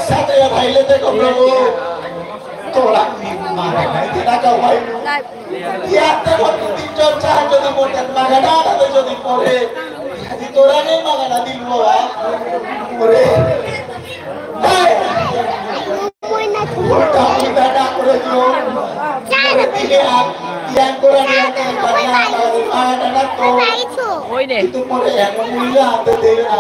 সাথে ভাইলে দেখো প্রভু তোরা মারা খাইতে না কাউ ভাই ইয়াতে মতো তিনজন চার যদি মোটেন মাগানা তাতে যদি পড়ে যদি তোরা নেই মাগানা দিল বাবা ওরে উল্টা করে দিও দিলে ইয়ান করে নিয়ে মাগানা তো কিন্তু পরে এখন মূল্য হাতে দেবে না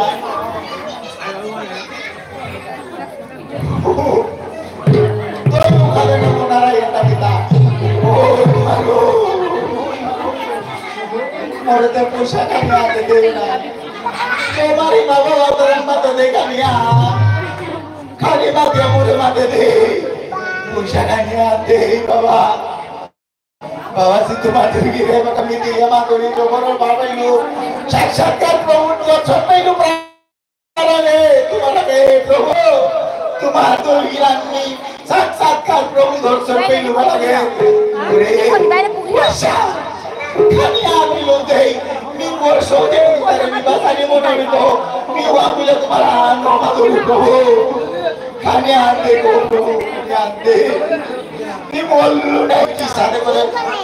Morete pusha kanya de devna Kemari baba bataran mata de kanya Khali mate mure mate de pusha kanya de baba Baba situ mate gire maka miti ya maturi jomoro baba ilu saksatkan prabhu sampai ilu prarane tumara ke prabhu tumar to hirani saksatkan prabhu darshan pe ilu balage pusha Kani ami lontei, mi morso de tare mi basani monori to, mi wapila tumara norma dolu provo. Kani ande ko provo, kani ande. Mi bollu dai kisade kore,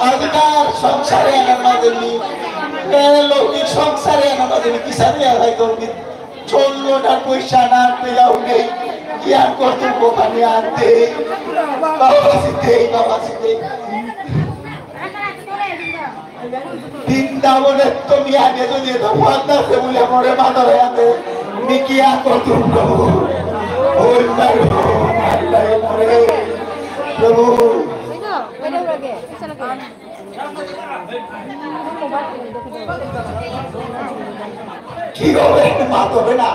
adikar samsare anamadeni, loki samsare anamadeni kisade ahai korbi. Chollo na poisha na pe jaunei, kian kortu ko kani ande. Baba site. Brindaboner তুমি আগে যদি তো ফান্দাছে বলে মরে মাথায় আতে নিকিয়া করতো প্রভু ওই মারো আল্লাহ মরে প্রভু কি হবে মাতবে না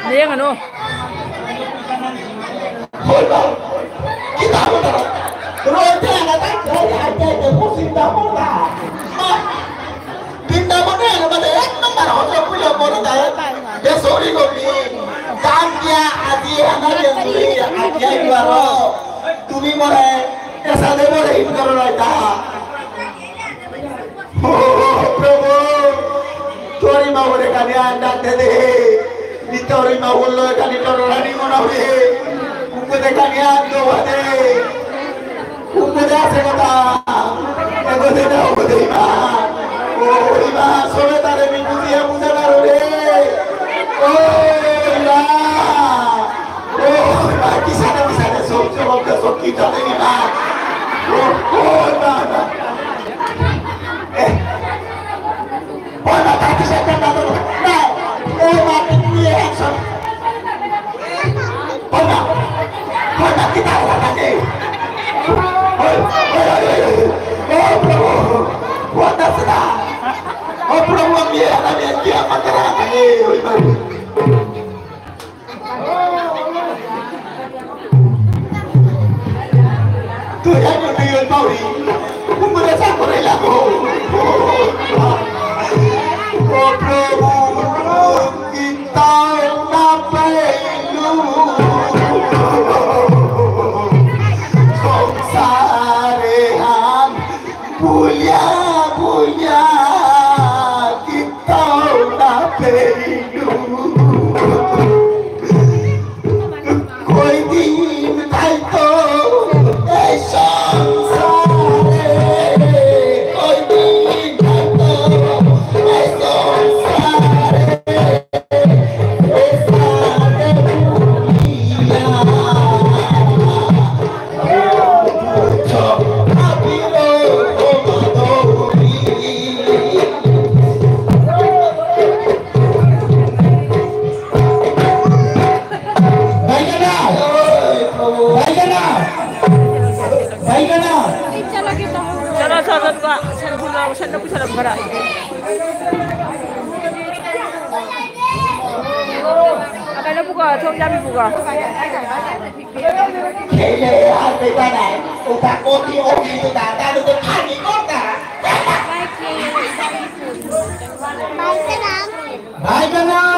নিয়ে কেন বলবা কি দাও Rote anak ada musim dapur lah. Pindah mana yang ada? Nomor hotel punya mana dah? Besori kopi. Tangkia adi anak yang beli adi yang baru. Tumi mana? Esa deh mana ini kalau ada. Oh, Prabhu. Tori mau mereka ni anda tadi. Di tori mau ulo kali orang ni mana boleh. Mungkin mereka ni anda ada. Udah segala, ego deda udah ima, oh ima, soalnya tadi minggu dia muda baru deh, oh ima, kisah ada sok kita deh ima, oh ima, mana tadi saya kena tu, nah, makin dia langsung, mana kita orang ni. Oh Prabhu, wanda sana. Oh Prabhu, dia ada dia makanan ini. Tuhan yang dia tahu, mereka berlaku. Oh Prabhu, kita nampailu. Punya kita nak peridu, koi din thai to esang sare, koi din thai to esang sare, esare dunia. Sana bisa dapat berat. Apa nak buka? Tolong jami buka. Kele apa mana? Utak kopi itu dah, dah tu kami kota. Baik kana.